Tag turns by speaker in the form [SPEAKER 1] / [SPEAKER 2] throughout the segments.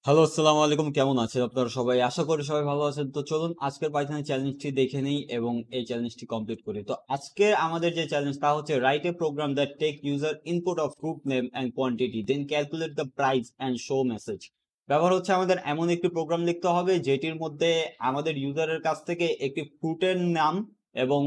[SPEAKER 1] Hello, আসসালামু আলাইকুম। কেমন আছেন আপনারা সবাই? আশা করি সবাই ভালো আছেন। তো চলুন আজকের পাইথনের চ্যালেঞ্জটি দেখে নেই এবং এই চ্যালেঞ্জটি কমপ্লিট করি। তো আজকে আমাদের যে চ্যালেঞ্জ তা হচ্ছে write a program that take user input of fruit name and quantity then calculate the price and show message. ব্যবহার হচ্ছে আমাদের এমন একটি প্রোগ্রাম লিখতে হবে যেটির মধ্যে আমাদের ইউজারের কাছ থেকে একটি ফ্রুটের নাম এবং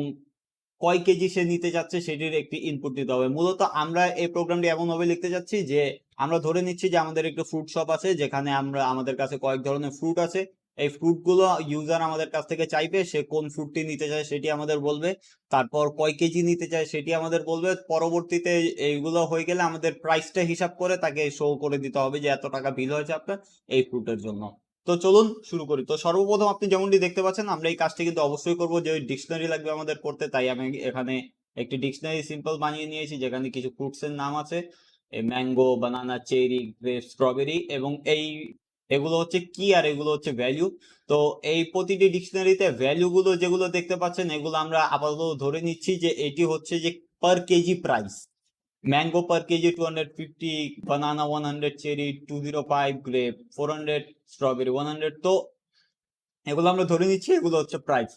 [SPEAKER 1] কয় কেজি সে নিতে যাচ্ছে সেটির একটি ইনপুট দিতে হবে। মূলত আমরা এই প্রোগ্রামটি এমনভাবে লিখতে যাচ্ছি যে আমরা ধরে নিচ্ছি যে আমাদের একটা ফ্রুট শপ আছে যেখানে আমাদের কাছে কয়েক ধরনের ফ্রুট আছে। এই ফ্রুটগুলো ইউজার আমাদের কাছ থেকে চাইবে, সে কোন ফ্রুটটি নিতে চায় সেটি আমাদের বলবে, তারপর কয় কেজি নিতে চায় সেটি আমাদের বলবে। পরবর্তীতে এইগুলো হয়ে গেলে আমাদের প্রাইসটা হিসাব করে তাকে শো করে দিতে হবে যে এত টাকা বিল হয়েছে আপনার এই ফ্রুটের জন্য। তো চলুন শুরু করি। তো সর্বপ্রথম আপনি যেমনটি দেখতে পাচ্ছেন আমরা এই কাজটি কিন্তু অবশ্যই করব, যে ডিকশনারি লাগবে আমাদের করতে। তাই আমি এখানে একটি ডিকশনারি সিম্পল বানিয়ে নিয়েছি যেখানে কিছু ফ্রুটস এর নাম আছে, ম্যাঙ্গো, বানানা, চেরি, গ্রেপ, স্ট্রবেরি, এবং এগুলো হচ্ছে কি আর এগুলো হচ্ছে ভ্যালু। তো এই প্রতিটি ডিকশনারিতে ভ্যালু গুলো যেগুলো দেখতে পাচ্ছেন এগুলো আমরা আপাতত ধরে নিচ্ছি যে এটি হচ্ছে যে পার কেজি প্রাইস। ম্যাঙ্গো পার কেজি 250, বানানা 100, চেরি 205, গ্রেপ 400, স্ট্রবেরি 100। তো এগুলো আমরা ধরে নিচ্ছি এগুলো হচ্ছে প্রাইস।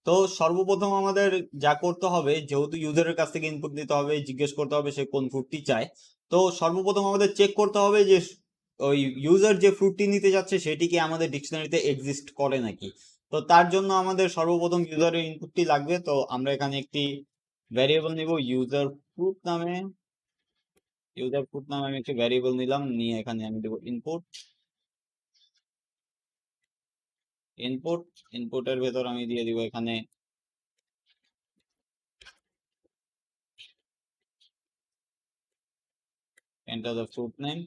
[SPEAKER 1] তো সর্বপ্রথম আমাদের যা করতে হবে, যেহেতু ইউজারের কাছ থেকে ইনপুট দিতে হবে, জিজ্ঞেস করতে হবে সে কোন ফ্রুটটি চায়। তো সর্বপ্রথম আমাদের চেক করতে হবে যে ওই ইউজার যে ফ্রুটটি নিতে যাচ্ছে সেটি কি আমাদের ডিকশনারিতে এক্সিস্ট করে নাকি। তো তার জন্য আমাদের সর্বপ্রথম ইউজারের ইনপুটটি লাগবে। তো আমরা এখানে একটি ভ্যারিয়েবল নিব ইউজার ফ্রুট নামে আমি একটি ভ্যারিয়েবল নিলাম, নিয়ে এখানে আমি দেবো ইনপুট। ইনপুট ইনপুটের ভেতর আমি দিয়ে দিব এখানে এন্টার দ্য ফ্রুট নেম।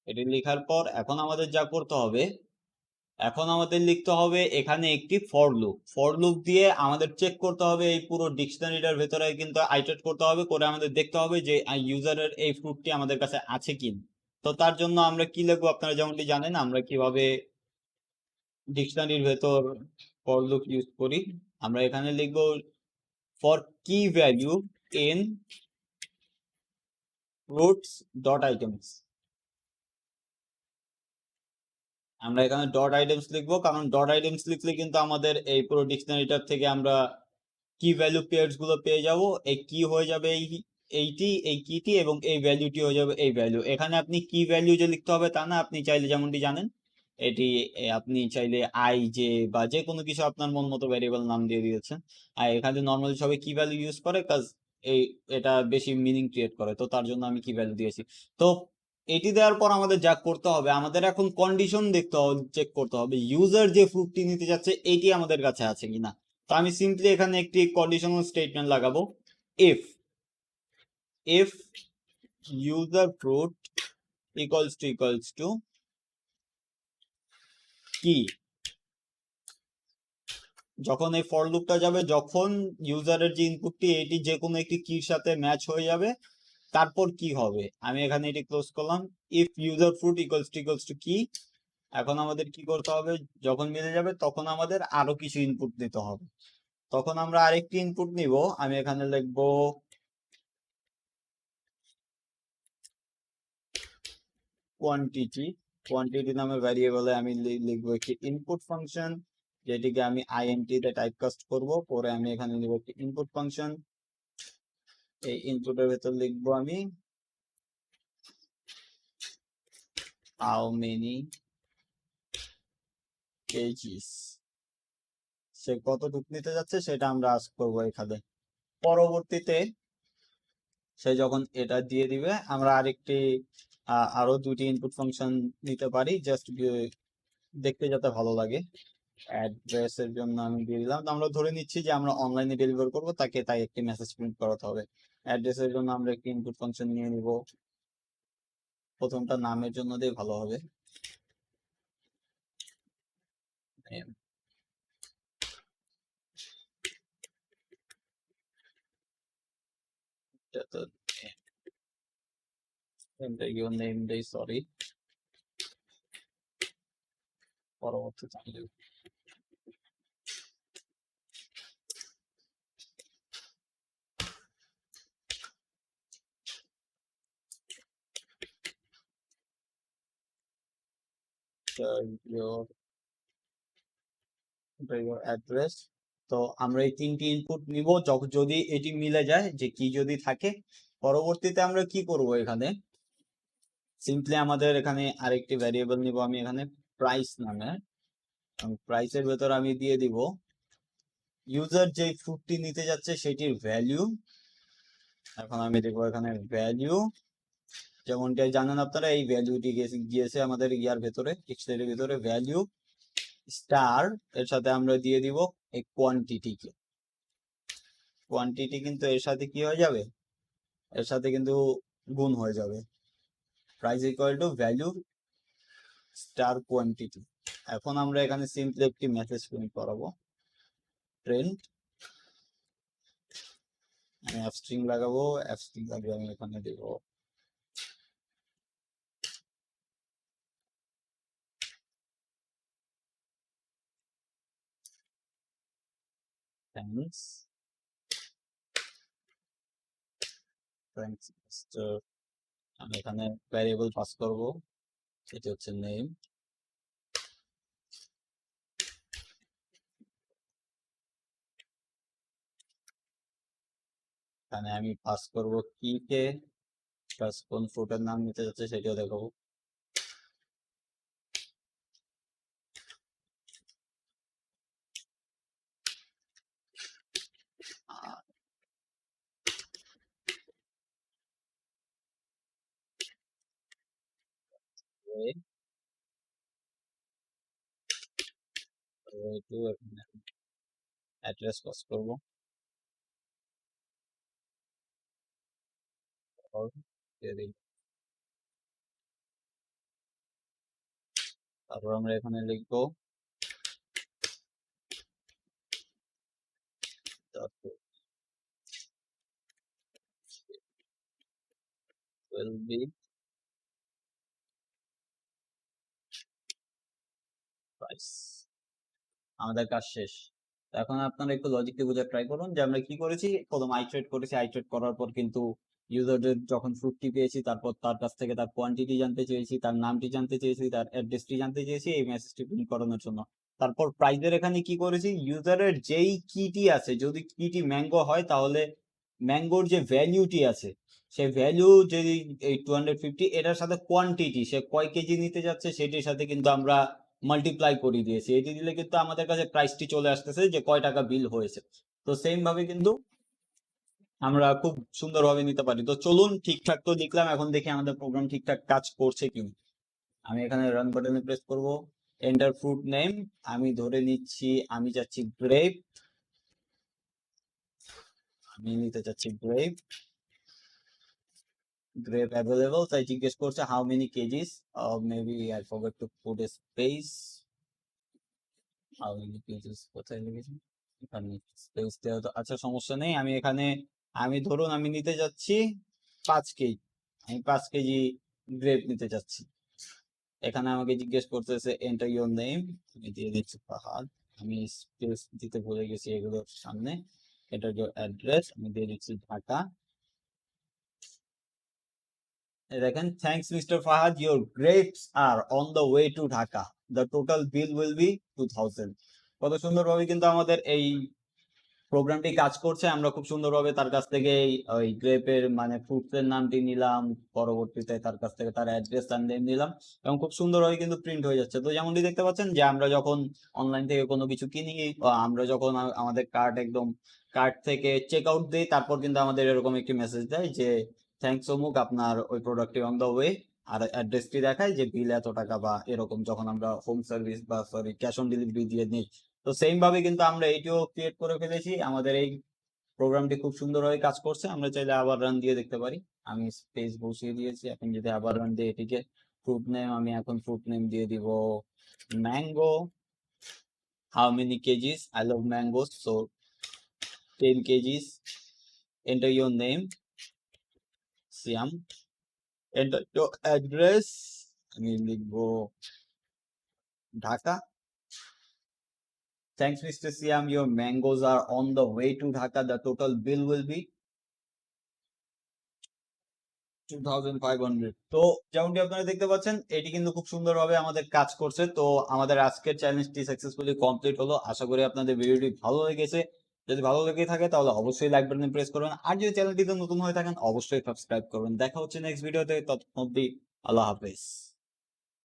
[SPEAKER 1] এটি লেখার পর এখন আমাদের লিখতে হবে এখানে একটি ফর লুপ দিয়ে আমাদের চেক করতে হবে এই পুরো ডিকশনারিটার ভেতরে, কিন্তু আইটারেট করতে হবে, করে আমাদের দেখতে হবে যে ইউজারের এই ফ্রুটটি আমাদের কাছে আছে কি। তো তার জন্য আমরা কি লিখবো, আপনারা যেমনটি জানেন আমরা কিভাবে ডিকশনারির ভেতর ফর লুপ ইউজ করি। আমরা এখানে লিখবো ফর কি value in fruits dot items. আমরা এখানে ডট আইটেমস লিখবো, কারণ ডট আইটেমস লিখলে কিন্তু আমাদের এই পুরো ডিকশনারিটার থেকে আমরা কি ভ্যালু পেয়ার্স গুলো পেয়ে যাব। এই কি হয়ে যাবে এই কিটি, এবং এই ভ্যালুটি হয়ে যাবে এই ভ্যালু। এখানে আপনি কি ভ্যালু যে লিখতে হবে তা না, আপনি চাইলে যেমনটি জানেন এটি আপনি চাইলে আই জে বা যে কোনো কিছু আপনার মন মতো ভ্যারিয়েবল নাম দিয়ে দিয়েছেন। আর এখানে নর্মালি সবাই কি ভ্যালু ইউজ করে কাজ এই এটা বেশি মিনিং ক্রিয়েট করে, তো তার জন্য আমি কি ভ্যালু দিয়েছি। তো এটি দেওয়ার পর আমাদের যা করতে হবে, আমাদের এখন কন্ডিশন দেখতে হবে, চেক করতে হবে ইউজার যে ফ্রুটটি নিতে যাচ্ছে এটি আমাদের কাছে আছে কিনা। তো আমি সিম্পলি এখানে একটি কন্ডিশনাল স্টেটমেন্ট লাগাবো, if if user fruit equals to কি। যখন এই ফর লুপটা যাবে, যখন ইউজারের যে ইনপুটটি এটি যে কোনো একটি কির সাথে ম্যাচ হয়ে যাবে, তারপর কি হবে, আমি এখানে এটি ক্লোজ করলাম। If user fruit equals to কি, এখন আমাদের কি করতে হবে, যখন মিলে যাবে তখন আমাদের আরো কিছু ইনপুট দিতে হবে। তখন আমরা আরেকটি ইনপুট নিব, আমি এখানে লিখবো কোয়ান্টিটি। কোয়ান্টিটি নামে ভ্যারিয়েবলে আমি লিখবো একটি ইনপুট ফাংশন, যেটিকে আমি আইএনটি তে টাইপকাস্ট করব। পরে আমি এখানে লিখবো একটি ইনপুট ফাংশন। এই ইনপুটের ভেতর লিখবো আমি হাউ মেনি কেজিস, সে কতটুকু নিতে যাচ্ছে সেটা আমরা আস্ক করবো এখানে। পরবর্তীতে সে যখন এটা দিয়ে দিবে আমরা আরো দুটি ইনপুট ফাংশন নিতে পারি, জাস্ট দেখতে যাতে ভালো লাগে। অ্যাড্রেসের জন্য আমি দিয়ে দিলাম, তো আমরা ধরে নিচ্ছি যে আমরা অনলাইনে ডেলিভার করব তাকে, তাই একটি মেসেজ প্রিন্ট করাতে হবে। অ্যাড্রেসের জন্য আমরা একটি ইনপুট ফাংশন নিয়ে নিব, প্রথমটা নামের জন্য দিয়ে ভালো হবে। সরি, পরবর্তীতে your address. তো আমরা এই তিনটি ইনপুট নিব, যদি এটি মিলে যায়, যে কি যদি থাকে, পরবর্তীতে আমরা কি করব, এখানে সিম্পলি আমাদের এখানে আরেকটি ভ্যারিয়েবল নিব আমি এখানে প্রাইস নামে। প্রাইসের ভেতর আমি দিয়ে দিব ইউজার যে ফ্রুটটি নিতে যাচ্ছে সেটির ভ্যালু। এখন আমি দেখবো এখানে ভ্যালু, যেমনটা জানেন আপনারা, এই ভ্যালুটি গিয়েছে আমাদের ইয়ার ভেতরে, ডিকশনারির ভেতরে ভ্যালু স্টার, এর সাথে আমরা দিয়ে দিব এই কোয়ান্টিটিকে। কোয়ান্টিটি কিন্তু এর সাথে কি হয়ে যাবে, এর সাথে কিন্তু গুণ হয়ে যাবে। Price equal to value star quantity. এখন আমরা এখানে সিম্পলি একটি মেসেজ প্রিন্ট করাবো, প্রিন্ট, আমি এফ স্ট্রিং লাগাবো, এফ স্ট্রিং লাগিয়ে আমি এখানে দেব থ্যাঙ্কস, থ্যাঙ্কস মিস্টার। আমি এখানে ভ্যারিয়েবল পাস করব, সেটি হচ্ছে নেম। এখানে আমি পাস করব কি কে, প্লাস কোন ফ্রুটের নাম নিতে যাচ্ছে সেটিও দেখাবো। অ্যাড্রেস পাস করব, তারপর আমরা এখানে লিখবো will be price। আমাদের কাজ শেষ। এখন আপনারা একটু লজিকটি বুঝে ট্রাই করুন যে আমরা কি করেছি। প্রথম আইট্রেট করেছি, আইট্রেট করার পর কিন্তু ইউজারদের যখন ফ্রুটটি পেয়েছি, তারপর তার কাছ থেকে তার কোয়ান্টিটি জানতে চেয়েছি, তার নামটি জানতে চেয়েছি, তার অ্যাড্রেসটি জানতে চেয়েছি এই মেসেজটি প্রিন্ট করানোর জন্য। তারপর প্রাইজের এখানে কি করেছি, ইউজারের যেই কিটি আছে, যদি কিটি ম্যাঙ্গো হয় তাহলে ম্যাঙ্গোর যে ভ্যালুটি আছে, সেই ভ্যালু যদি এই 250 এটার সাথে কোয়ান্টিটি, সে কয় কেজি নিতে যাচ্ছে সেটির সাথে কিন্তু আমরা মাল্টিপ্লাই করে দিয়েছি। এটি দিলে কিন্তু আমাদের কাছে প্রাইসটি চলে আসতেছে যে কয় টাকা বিল হয়েছে। তো সেম ভাবে কিন্তু আমরা খুব সুন্দরভাবে নিতে পারি। তো চলুন, ঠিকঠাক তো লিখলাম, এখন দেখি আমাদের প্রোগ্রাম ঠিকঠাক কাজ করছে কি। আমি এখানে রান বাটনে প্রেস করব, এন্টার ফ্রুট নেম, আমি ধরে নিচ্ছি আমি চাচ্ছি গ্রেপ, আমি নিতে চাচ্ছি গ্রেপ। গ্রেপ অ্যাভেলেবল, তাই জিজ্ঞেস করছে how many KGs, maybe I forgot to put a space. How many KGs কোথায় লিখেছি, এখানে স্পেস দেওয়া তো, আচ্ছা সমস্যা নেই। আমি এখানে, আমি ধরুন আমি নিতে যাচ্ছি 5 কেজি, আমি 5 কেজি গ্রেপ নিতে যাচ্ছি। এখানে আমাকে জিজ্ঞেস করতেছে এন্টার ইউর নেম, আমি দিয়ে দিচ্ছি ফাহাদ, আমি স্পেস দিতে ভুলে গেছি এগুলোর সামনে। এন্টার ইউর অ্যাড্রেস, আমি দিয়ে দিচ্ছি ঢাকা। দেখেন, thanks mister Fahad, your grapes are on the way to Dhaka, the total bill will be 2000। কত সুন্দরভাবে কিন্তু আমাদের এই প্রোগ্রামটি কাজ করছে। আমরা খুব সুন্দরভাবে তার কাছ থেকে ওই গ্রেপের মানে ফ্রুটসের নামটি নিলাম, পরবর্তীতে তার কাছ থেকে তার অ্যাড্রেস আর নেম নিলাম, এবং খুব সুন্দরভাবে কিন্তু প্রিন্ট হয়ে যাচ্ছে। তো যেমনটি দেখতে পাচ্ছেন যে আমরা যখন অনলাইন থেকে কোনো কিছু কিনি, আমরা যখন আমাদের কার্ট একদম কার্ট থেকে চেক আউট দিই, তারপর কিন্তু আমাদের এরকম একটি মেসেজ দেয় যে থ্যাংকস অমুক, আপনার ওই প্রোডাক্টটি অন দ্য ওয়ে, আর অ্যাড্রেসটি দেখায় যে বিল এত টাকা, বা এরকম যখন আমরা হোম সার্ভিস বা সরি ক্যাশ অন ডেলিভারি দিয়ে নিই। তো সেম ভাবে কিন্তু আমরা এটিও ক্রিয়েট করে ফেলেছি। আমাদের এই প্রোগ্রামটি খুব সুন্দরভাবে কাজ করছে। আমরা চাইলে আবার রান দিয়ে দেখতে পারি। আমি স্পেস বসিয়ে দিয়েছি, এখন যদি আবার রান দিয়ে এটিকে ফ্রুট নেম, আমি এখন ফ্রুট নেম দিয়ে দিব mango. How many KGs, I love mangoes, so 10 KGs. Enter your name Siam, enter your address, আমি লিখবো Dhaka. Thanks, Mr. Siam. Your mangoes are on the way to Dhaka. The total bill will be 2500। তো যেমনটি আপনারা দেখতে পাচ্ছেন এটি কিন্তু খুব সুন্দরভাবে আমাদের কাজ করছে। তো আমাদের আজকের চ্যালেঞ্জটি সাকসেসফুলি কমপ্লিট হলো। আশা করি আপনাদের ভিডিওটি ভালো লেগেছে। যদি ভালো লেগে থাকে তাহলে অবশ্যই লাইক বাটন প্রেস করবেন। আর যদি চ্যানেলটিতে নতুন হয়ে থাকেন অবশ্যই সাবস্ক্রাইব করবেন। দেখা হচ্ছে নেক্সট ভিডিওতে। ততক্ষণ অব্দি আল্লাহ হাফেজ।